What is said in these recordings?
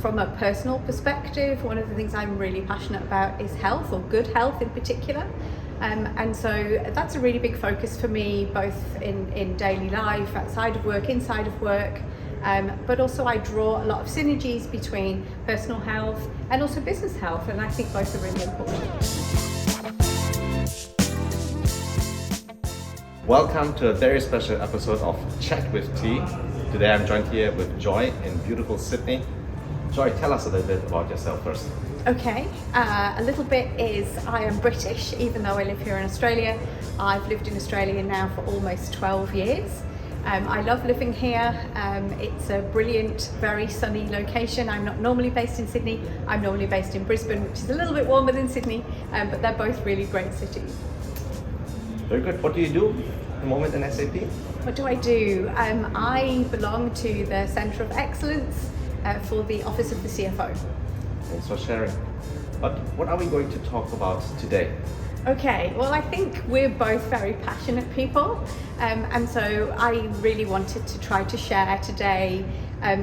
From a personal perspective, one of the things I'm really passionate about is health, or good health in particular. And so that's a really big focus for me, both in daily life, outside of work, inside of work. But also I draw a lot of synergies between personal health and also business health, and I think both are really important. Welcome to a very special episode of Chat with Tea. Today I'm joined here with Joy in beautiful Sydney. Joy, tell us a little bit about yourself first. Okay, a little bit is I am British, even though I live here in Australia. I've lived in Australia now for almost 12 years. I love living here. It's a brilliant, very sunny location. I'm not normally based in Sydney. I'm normally based in Brisbane, which is a little bit warmer than Sydney, but they're both really great cities. Very good. What do you do at the moment in SAP? What do I do? I belong to the Centre of Excellence for the Office of the CFO. Thanks for sharing. But what are we going to talk about today? Okay, well, I think we're both very passionate people, and so I really wanted to try to share today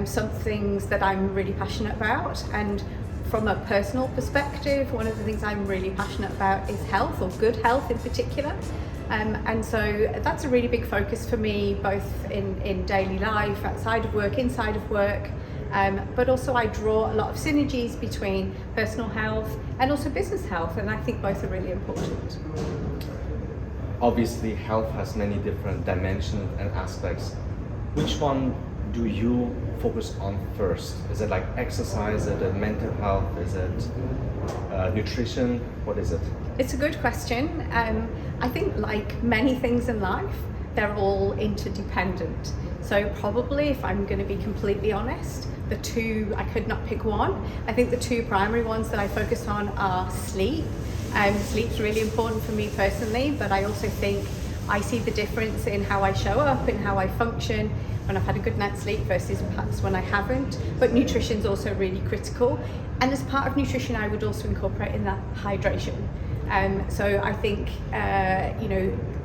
some things that I'm really passionate about. And from a personal perspective, one of the things I'm really passionate about is health, or good health in particular. And so that's a really big focus for me, both in daily life, outside of work, inside of work. But also I draw a lot of synergies between personal health and also business health, and I think both are really important. Obviously, health has many different dimensions and aspects. Which one do you focus on first? Is it like exercise? Is it mental health? Is it nutrition? What is it? It's a good question. I think, like many things in life, they're all interdependent. So probably, if I'm going to be completely honest, the two, I could not pick one. I think the two primary ones that I focus on are sleep. Sleep's really important for me personally, but I also think I see the difference in how I show up and how I function when I've had a good night's sleep versus perhaps when I haven't. But nutrition's also really critical. And as part of nutrition, I would also incorporate in that hydration. So I think,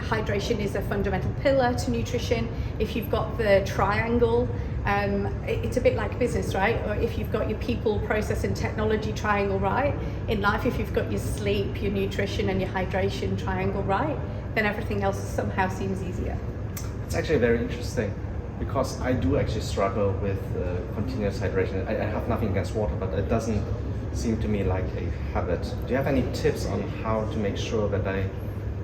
hydration is a fundamental pillar to nutrition. If you've got the triangle, it's a bit like business, right? Or if you've got your people, process and technology triangle right, in life, if you've got your sleep, your nutrition and your hydration triangle right, then everything else somehow seems easier. It's actually very interesting, because I do actually struggle with continuous hydration. I have nothing against water, but it doesn't seem to me like a habit. Do you have any tips on how to make sure that I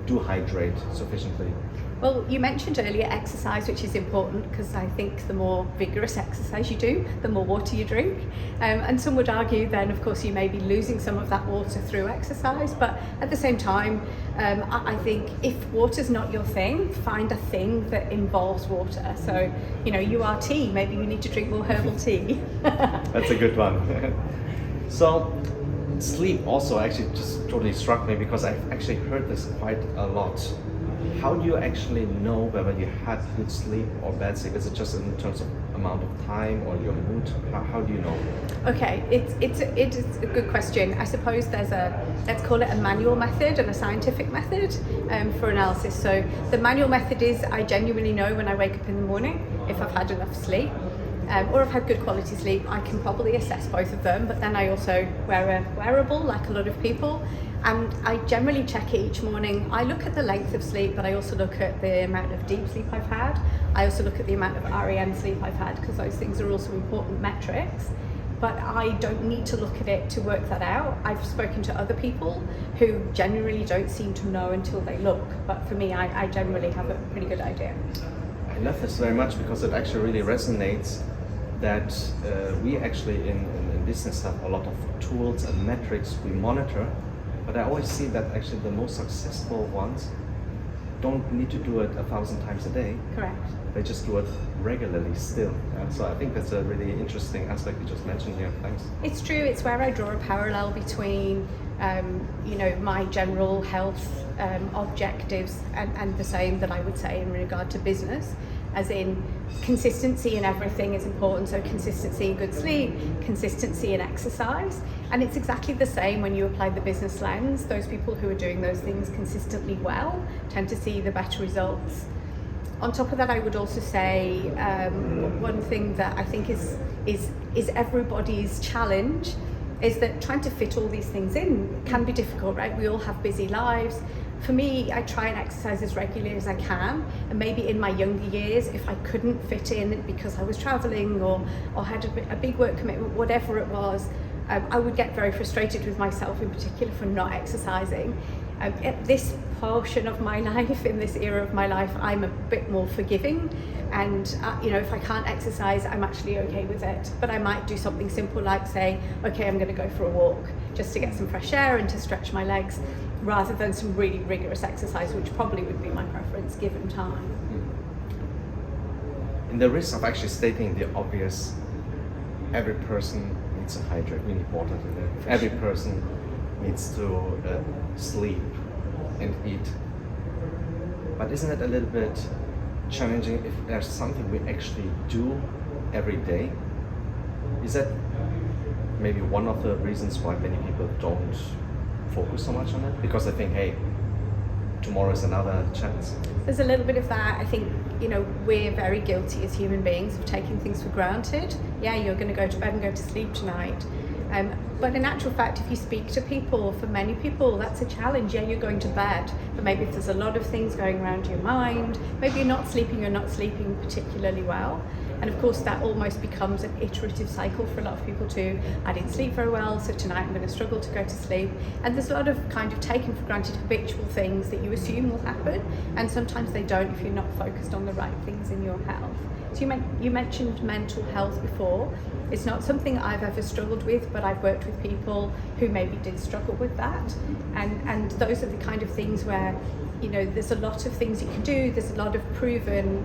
do hydrate sufficiently? Well, you mentioned earlier exercise, which is important, because I think the more vigorous exercise you do, the more water you drink. And some would argue then, of course, you may be losing some of that water through exercise. But at the same time, I think if water's not your thing, find a thing that involves water. So, you are tea, maybe you need to drink more herbal tea. That's a good one. So, sleep also actually just totally struck me, because I've actually heard this quite a lot. How do you actually know whether you had good sleep or bad sleep? Is it just in terms of amount of time or your mood? How do you know? Okay, it is a good question. I suppose there's let's call it a manual method and a scientific method for analysis. So the manual method is I genuinely know when I wake up in the morning if I've had enough sleep. Or I've had good quality sleep. I can probably assess both of them, but then I also wear a wearable, like a lot of people, and I generally check it each morning. I look at the length of sleep, but I also look at the amount of deep sleep I've had. I also look at the amount of REM sleep I've had, because those things are also important metrics. But I don't need to look at it to work that out. I've spoken to other people who generally don't seem to know until they look, but for me, I generally have a pretty good idea. I love this very much, because it actually really resonates that we actually in business have a lot of tools and metrics we monitor, but I always see that actually the most successful ones don't need to do it 1,000 times a day. Correct. They just do it regularly still. So I think that's a really interesting aspect you just mentioned here. Thanks. It's true. It's where I draw a parallel between my general health objectives and the same that I would say in regard to business, as in consistency in everything is important. So consistency in good sleep, consistency in exercise, and it's exactly the same when you apply the business lens. Those people who are doing those things consistently well tend to see the better results. On top of that, I would also say one thing that I think is is everybody's challenge, is that trying to fit all these things in can be difficult, right? We all have busy lives. For me, I try and exercise as regularly as I can, and maybe in my younger years, if I couldn't fit in because I was traveling or had a big work commitment, whatever it was, I would get very frustrated with myself in particular for not exercising. At this portion of my life, in this era of my life, I'm a bit more forgiving, and if I can't exercise, I'm actually okay with it. But I might do something simple like say, okay, I'm going to go for a walk just to get some fresh air and to stretch my legs, rather than some really rigorous exercise, which probably would be my preference given time. In the risk of actually stating the obvious, every person needs to hydrate, we need water today. Every person needs to sleep and eat. But isn't it a little bit challenging if there's something we actually do every day? Is that maybe one of the reasons why many people don't focus so much on it? Because they think, hey, tomorrow is another chance. There's a little bit of that. I think, we're very guilty as human beings of taking things for granted. Yeah, you're going to go to bed and go to sleep tonight. But in actual fact, if you speak to people, for many people, that's a challenge. Yeah, you're going to bed, but maybe if there's a lot of things going around your mind, maybe you're not sleeping particularly well. And of course, that almost becomes an iterative cycle for a lot of people too. I didn't sleep very well, so tonight I'm going to struggle to go to sleep. And there's a lot of kind of taken for granted habitual things that you assume will happen, and sometimes they don't if you're not focused on the right things in your health. So you mentioned mental health before. It's not something I've ever struggled with, but I've worked with people who maybe did struggle with that. And those are the kind of things where, there's a lot of things you can do. There's a lot of proven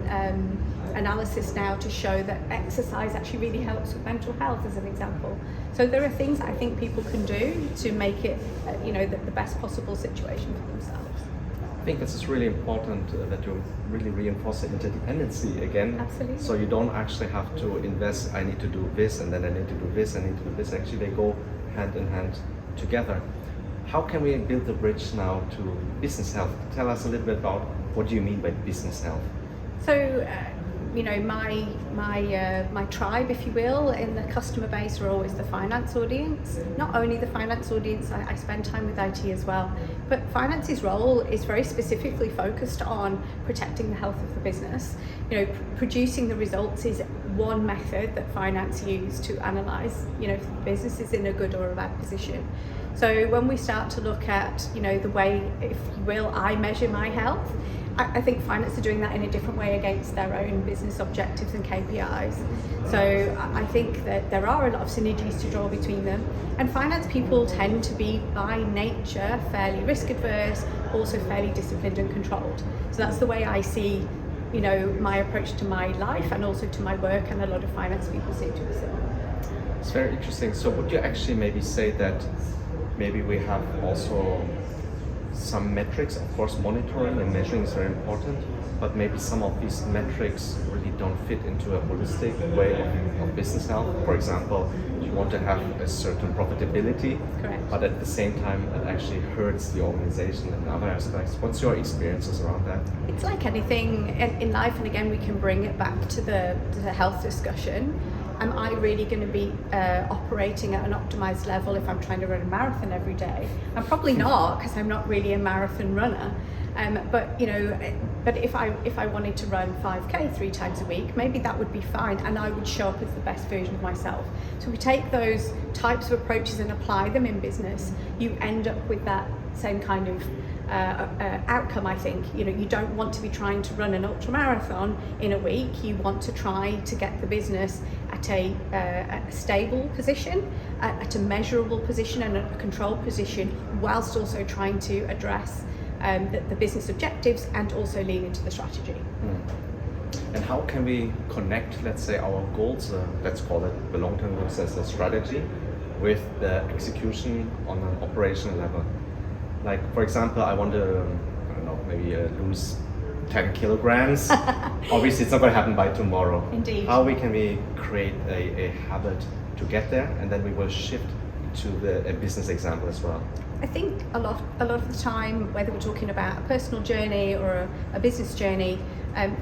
analysis now to show that exercise actually really helps with mental health, as an example. So there are things I think people can do to make it, the best possible situation for themselves. I think this is really important that you really reinforce the interdependency again. Absolutely. So you don't actually have to invest, I need to do this and then I need to do this, I need to do this. Actually, they go hand in hand together. How can we build the bridge now to business health? Tell us a little bit about what do you mean by business health? So, my tribe, if you will, in the customer base are always the finance audience. Not only the finance audience, I spend time with IT as well, but finance's role is very specifically focused on protecting the health of the business. Producing the results is one method that finance use to analyse, if the business is in a good or a bad position. So when we start to look at, the way, if you will, I measure my health, I think finance are doing that in a different way against their own business objectives and KPIs. So I think that there are a lot of synergies to draw between them. And finance people tend to be, by nature, fairly risk adverse, also fairly disciplined and controlled. So that's the way I see, my approach to my life and also to my work, and a lot of finance people seem to be similar. It's very interesting. So would you actually maybe say that maybe we have also some metrics? Of course, monitoring and measuring is very important, but maybe some of these metrics really don't fit into a holistic way of business health. For example, you want to have a certain profitability, Correct. But at the same time, it actually hurts the organization and other aspects. What's your experiences around that? It's like anything in life, and again, we can bring it back to the health discussion. Am I really going to be operating at an optimized level if I'm trying to run a marathon every day? I'm probably not, because I'm not really a marathon runner. But if I wanted to run 5K 3 times a week, maybe that would be fine, and I would show up as the best version of myself. So we take those types of approaches and apply them in business, you end up with that same kind of outcome. I think you don't want to be trying to run an ultra marathon in a week. You want to try to get the business at a stable position, at a measurable position and a controlled position, whilst also trying to address the business objectives and also lean into the strategy. And how can we connect, let's say, our goals, let's call it the long-term goals as a strategy, with the execution on an operational level? Like, for example, I want to, maybe lose 10 kilograms. Obviously, it's not going to happen by tomorrow. Indeed. How can we create a habit to get there, and then we will shift to a business example as well? I think a lot of the time, whether we're talking about a personal journey or a business journey,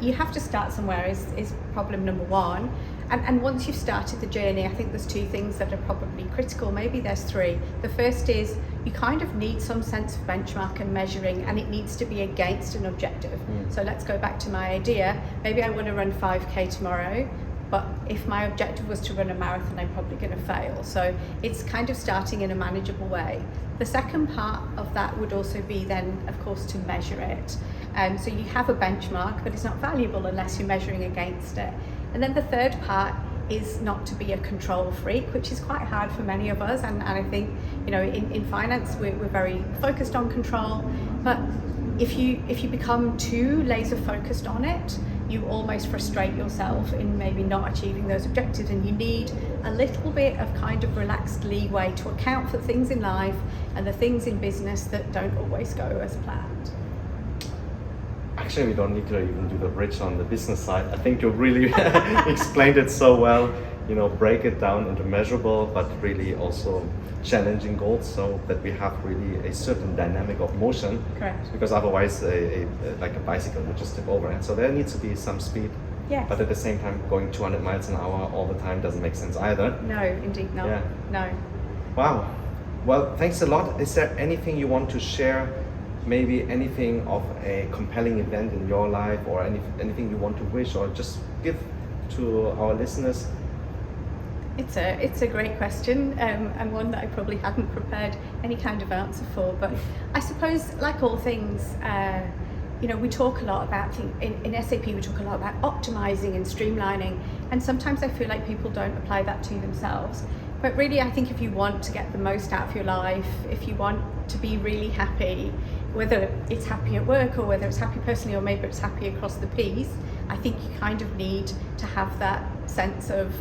you have to start somewhere is problem number one. And once you've started the journey, I think there's two things that are probably critical. Maybe there's three. The first is you kind of need some sense of benchmark and measuring, and it needs to be against an objective. So let's go back to my idea. Maybe I want to run 5K tomorrow, but if my objective was to run a marathon, I'm probably going to fail. So it's kind of starting in a manageable way. The second part of that would also be then, of course, to measure it. So you have a benchmark, but it's not valuable unless you're measuring against it. And then the third part is not to be a control freak, which is quite hard for many of us. And I think, you know, in finance, we're very focused on control. But if you become too laser focused on it, you almost frustrate yourself in maybe not achieving those objectives, and you need a little bit of kind of relaxed leeway to account for things in life and the things in business that don't always go as planned. Actually, we don't need to even do the bridge on the business side. I think you really explained it so well. You know, break it down into measurable, but really also challenging goals, so that we have really a certain dynamic of motion. Correct. Because otherwise, like a bicycle would just tip over. And so there needs to be some speed. Yes. But at the same time, going 200 miles an hour all the time doesn't make sense either. No, indeed not. Yeah. No. Wow. Well, thanks a lot. Is there anything you want to share? Maybe anything of a compelling event in your life, or anything you want to wish or just give to our listeners? It's a great question, and one that I probably hadn't prepared any kind of answer for. But I suppose, like all things, you know, we talk a lot about in SAP. We talk a lot about optimizing and streamlining, and sometimes I feel like people don't apply that to themselves. But really, I think if you want to get the most out of your life, if you want to be really happy, whether it's happy at work or whether it's happy personally or maybe it's happy across the piece, I think you kind of need to have that sense of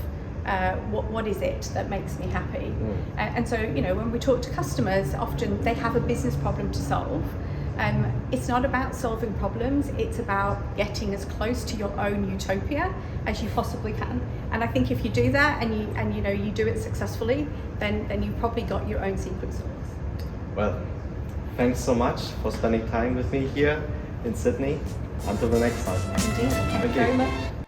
what is it that makes me happy. And so, you know, when we talk to customers, often they have a business problem to solve. It's not about solving problems, it's about getting as close to your own utopia as you possibly can. And I think if you do that and you know you do it successfully, then you've probably got your own secret sauce. Well, thanks so much for spending time with me here in Sydney. Until the next time. Indeed. Thank you very much.